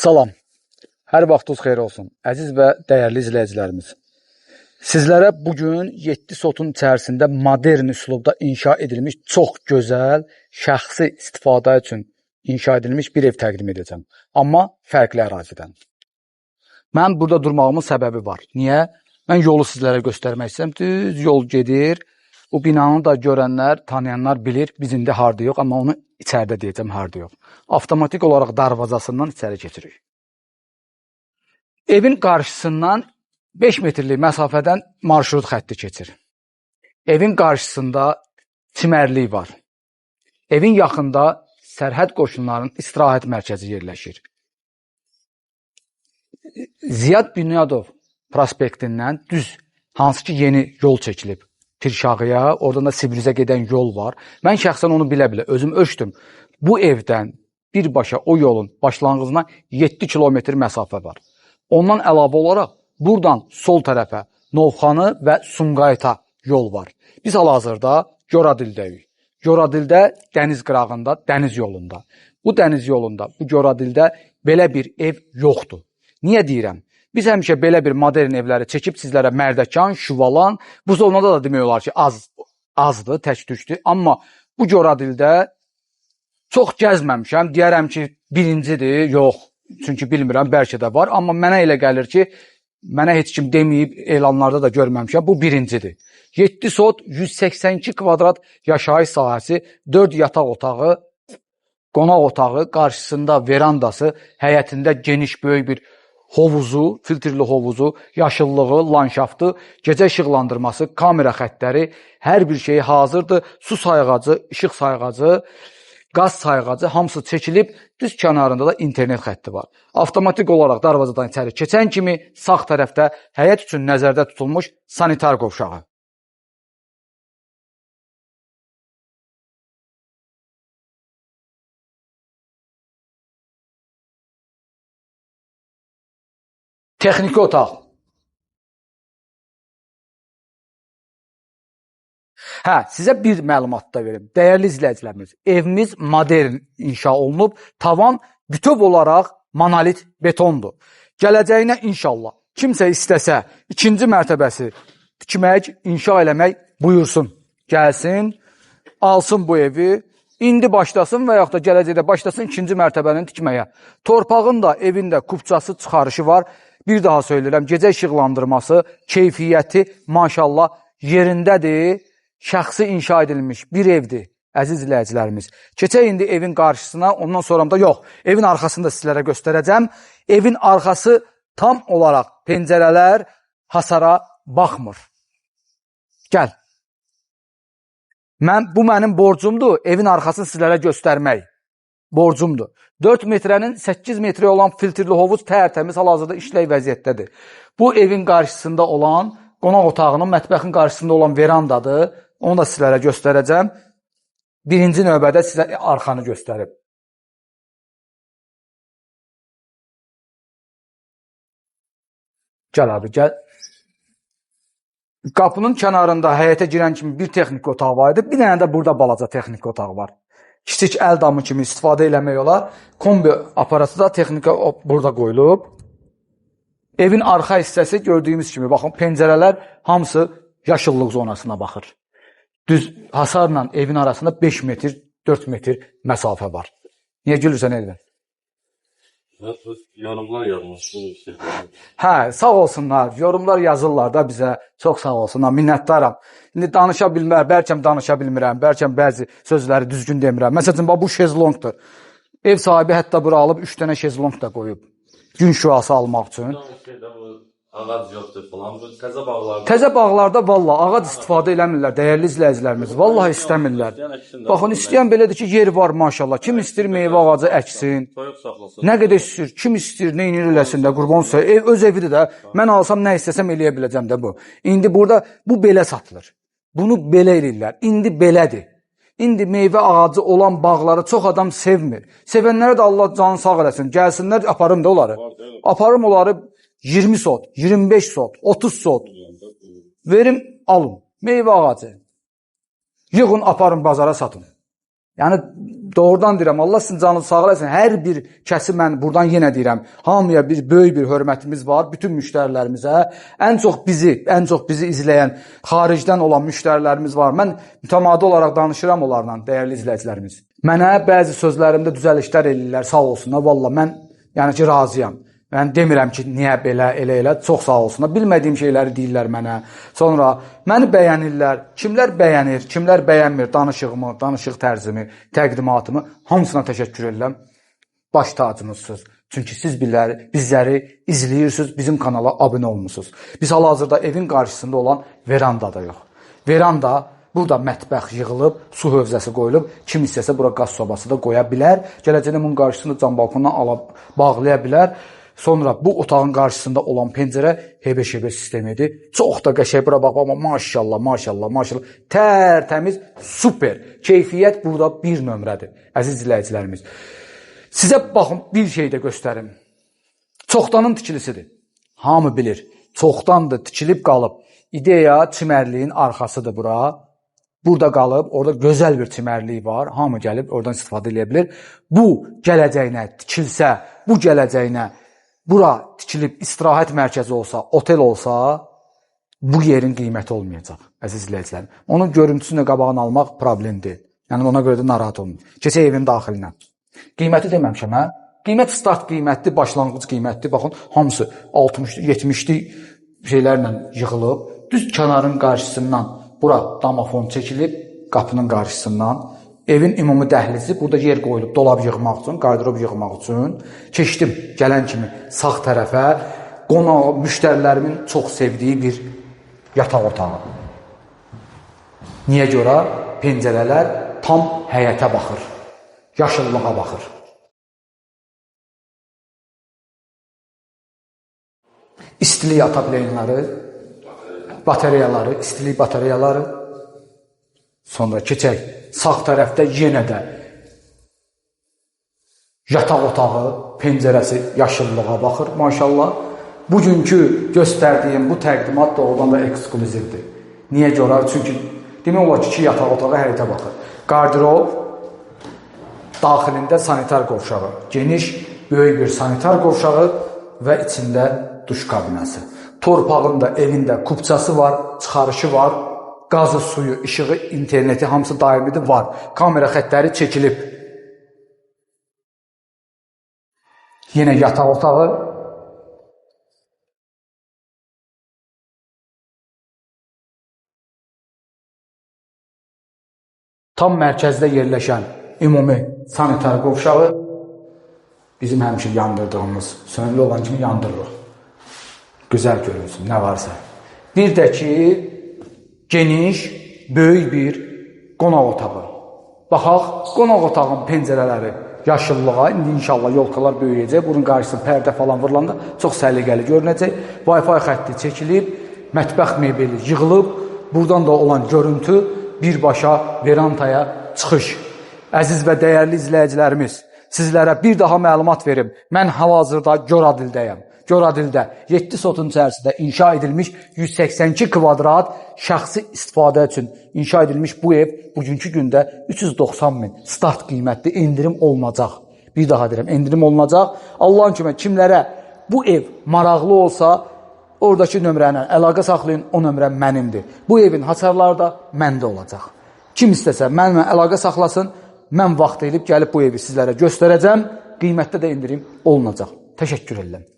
Salam, hər vaxtınız xeyir olsun, əziz və dəyərli izləyicilərimiz. Sizlərə bugün 7 sotun içərisində modern üslubda inşa edilmiş, çox gözəl, şəxsi istifadə üçün inşa edilmiş bir ev təqdim edəcəm. Amma fərqli ərazidən. Mənim burada durmağımın səbəbi var. Niyə? Mən yolu sizlərə göstərmək istəyirəm. Düz yol gedir. Bu binanı da görənlər, tanıyanlar bilir. Biz indi harda yox, amma onu içəridə deyəcəm, harda yox. Avtomatik olaraq darvazasından içəri keçirik. Evin qarşısından 5 metrlik məsafədən marşrut xətti keçir. Evin qarşısında çimərlik var. Evin yaxında sərhəd qoşunlarının istirahət mərkəzi yerləşir. Ziyad Bünyadov prospektindən düz, hansı ki yeni yol çəkilib. Pirşağıya, oradan da Sibrizə gedən yol var. Mən şəxsən onu bilə-bilə özüm ölçdüm. Bu evdən birbaşa o yolun başlanğıcına 7 kilometr məsafə var. Ondan əlavə olaraq buradan sol tərəfə Novxanı və Sumqayıta yol var. Biz hal-hazırda Göradildəyik. Göradildə dəniz qırağında, dəniz yolunda. Bu dəniz yolunda, bu Göradildə belə bir ev yoxdur. Niyə deyirəm? Biz həmişə belə bir modern evləri çəkib sizlərə Mərdəkan, Şüvalan, bu zonada da demək olar ki, azdır, tək-tükdür. Amma bu Göradildə çox gəzməmişəm. Deyərəm ki, birincidir, yox. Çünki bilmirəm, bəlkə də var. Amma mənə elə gəlir ki, mənə heç kim deməyib, elanlarda da görməmişəm. Bu birincidir. 7 sot, 182 kvadrat yaşayış sahəsi, 4 yataq otağı, qonaq otağı, qarşısında verandası, həyətində geniş, böyük bir hovuzu, filtrli hovuzu, yaşıllığı, landşaftı, gecə işıqlandırması, kamera xəttləri, hər bir şey hazırdır. Su sayğacı, işıq sayğacı, qaz sayğacı hamısı çəkilib, düz kənarında da internet xətti var. Avtomatik olaraq darvazadan içəri keçən kimi sağ tərəfdə həyət üçün nəzərdə tutulmuş sanitar qovşağı. Texniki otaq. Sizə bir məlumat da verim. Dəyərli izləyicilərimiz, evimiz modern inşa olunub. Tavan bütöv olaraq monolit betondur. Gələcəyinə inşallah kimsə istəsə ikinci mərtəbəsi tikmək, inşa eləmək buyursun. Gəlsin, alsın bu evi. İndi başlasın və yaxud da gələcəkdə başlasın ikinci mərtəbənin tikməyə. Torpağın da, evin də kupçası çıxarışı var. Bir daha söyləyirəm, gecə işıqlandırması, keyfiyyəti maşallah yerindədir. Şəxsi inşa edilmiş bir evdir, əziz izləyicilərimiz. Keçək indi evin qarşısına, ondan sonra da yox. Evin arxasını da sizlərə göstərəcəm. Evin arxası tam olaraq pəncərələr hasara baxmır. Gəl. Bu mənim borcumdur, evin arxasını sizlərə göstərmək. Borcumdur. 4 metrənin 8 metrə olan filtrli hovuz tərtəmiz hal-hazırda işlək vəziyyətdədir. Bu evin qarşısında olan, qonaq otağının, mətbəxin qarşısında olan verandadır. Onu da sizlərə göstərəcəm. Birinci növbədə sizə arxanı göstərib. Gəl abi, gəl. Qapının kənarında həyətə girən kimi bir texniki otaq var idi. Bir dənə də burada balaca texniki otaq var. Kiçik əl damı kimi istifadə eləmək olar. Kombi aparatı da texnika burada qoyulub. Evin arxa hissəsi gördüyümüz kimi, baxın, pəncərələr hamısı yaşıllıq zonasına baxır. Düz hasarla evin arasında 5 metr, 4 metr məsafə var. Niyə gülürsən Elvin? Yorumlar yazmış. Sağ olsunlar. Yorumlar yazırlar da bizə. Çox sağ olsunlar. Minnətdaram. İndi danışa bilmərəm, bəlkə danışa bilmirəm, bəlkə bəzi sözləri düzgün demirəm. Məsələn, bu şezlongdur. Ev sahibi hətta bura alıb 3 dənə şezlong da qoyub. Gün şüası almaq üçün. Ağac yoxdur falan. Təzə bağlarda. Təzə bağlarda valla ağac istifadə eləmirlər, dəyərli izləyicilərimiz. Vallahi istəmirlər. Baxın, istəyən belədir ki, yer var maşallah. Kim istəyir meyvə ağacı əksin. Nə qədər istəyir, kim istəyir, nə eləsin də, qurban olsun. Öz evidir də. Mən alsam nə istəsəm eləyə biləcəm də bu. İndi burada bu belə satılır. Bunu belə eləyirlər. İndi belədir. İndi meyvə ağacı olan bağları çox adam sevmir. Sevənlərə də Allah canı sağ eləsin. Gəlsinlər, aparım da onları. Aparım onları 20 sot, 25 sot, 30 sot verim, alın. Meyvə ağacı. Yığın, aparın bazara satın. Yəni doğrudan deyirəm, Allah sizin canınızı sağ eləsin. Hər bir kəsi mən buradan yenə deyirəm, hamıya böyük bir hörmətimiz var, bütün müştərilərimizə. Ən çox bizi izləyən xaricdən olan müştərilərimiz var. Mən mütəmadi olaraq danışıram onlarla, dəyərli izləyicilərimiz. Mənə bəzi sözlərimdə düzəlişlər eləyirlər, sağ olsunlar. Valla mən yəni ki razıyam. Mən demirəm ki, niyə belə, elə, çox sağ olsunlar. Bilmədiyim şeyləri deyirlər mənə. Sonra məni bəyənirlər. Kimlər bəyənir, kimlər bəyənmir danışığımı, danışıq tərzimi, təqdimatımı hamısına təşəkkür edirəm. Baş tacınızsınız. Çünki siz bizləri izləyirsiniz, bizim kanala abunə olmusunuz. Biz hal-hazırda evin qarşısında olan verandada yox. Veranda, burada mətbəx yığılıb, su hövzəsi qoyulub, kim istəsə bura qaz sobası da qoya bilər. Gələcəkdə bunun qarşısında cam balkondan bağlaya bilər. Sonra bu otağın qarşısında olan pəncərə heybə-şeybə sistemidir. Çox da qəşəng, bura bax, maşallah, maşallah, maşallah. Tərtəmiz, super. Keyfiyyət burada bir nömrədir, əziz izləyicilərimiz. Sizə baxın, bir şey də göstərim. Çoxdanın tikilisidir. Hamı bilir. Çoxdandır, tikilib qalıb. İdeya çimərliyin arxasıdır bura. Burada qalıb, orada gözəl bir çimərlik var. Hamı gəlib, oradan istifadə edə bilir. Bu gələcəyinə tikilsə, bu gələcəyinə bura tikilib istirahət mərkəzi olsa, otel olsa, bu yerin qiyməti olmayacaq, əziz izləyicilərim. Onun görüntüsünü qabağını almaq problemdir. Yəni ona görə də narahat olmayın. Keçək evin daxilinə. Qiyməti deməmişəm, hə? Qiymət start qiymətdir, başlanğıc qiymətdir. Baxın, hamısı 60-lı, 70-li şeylərlə yığılıb. Düz kənarın qarşısından bura damafon çəkilib, qapının qarşısından. Evin ümumi dəhlizi, burada yer qoyulub dolab yığmaq üçün, qardırob yığmaq üçün. Keçdim gələn kimi sağ tərəfə, qonaq, müştərilərimin çox sevdiyi bir yataq otağı. Niyə görə? Pəncərələr tam həyətə baxır, yaşıllığa baxır. İstilik atabilənləri, batareyaları, istilik batareyaları. Sonra keçək, sağ tərəfdə yenə də yataq otağı, pəncərəsi yaşıllığa baxır, maşallah. Bugünkü göstərdiyim bu təqdimat da oradan da ekskluzivdir. Niyə görə? Çünki demək olar ki, 2 yataq otağı həyətə baxır. Qardirob, daxilində sanitar qovşağı, geniş, böyük bir sanitar qovşağı və içində duş kabinası. Torpağın da evində kupçası var, çıxarışı var. Qazı, suyu, işığı, interneti hamısı daimidir, var. Kamera xəttləri çəkilib. Yenə yataq otağı. Tam mərkəzdə yerləşən ümumi sanitar qovşağı. Bizim həmişə yandırdığımız, sönülü olan kimi yandırırıq. Gözəl görünsün, nə varsa. Bir də ki, geniş, böyük bir qonaq otağı. Baxaq, qonaq otağın pəncərələri yaşıllığa, indi inşallah yolkalar böyüyəcək, bunun qarşısında pərdə falan vurulanda çox səliqəli görünəcək. Wi-Fi xətti çəkilib, mətbəx mebeli yığılıb, buradan da olan görüntü birbaşa verandaya çıxış. Əziz və dəyərli izləyicilərimiz, sizlərə bir daha məlumat verim. Mən hal-hazırda Göradildəyəm. Göradildə 7 sotun içərisində inşa edilmiş 182 kvadrat şəxsi istifadə üçün inşa edilmiş bu ev bugünkü gündə 390 min start qiymətli endirim olunacaq. Bir daha deyirəm, endirim olunacaq. Allahın kimi kimlərə bu ev maraqlı olsa, oradakı nömrəni əlaqə saxlayın, o nömrə mənimdir. Bu evin hasarları da məndə olacaq. Kim istəsə mənimlə əlaqə saxlasın, mən vaxt elib gəlib bu evi sizlərə göstərəcəm, qiymətdə də endirim olunacaq. Təşəkkür edirəm.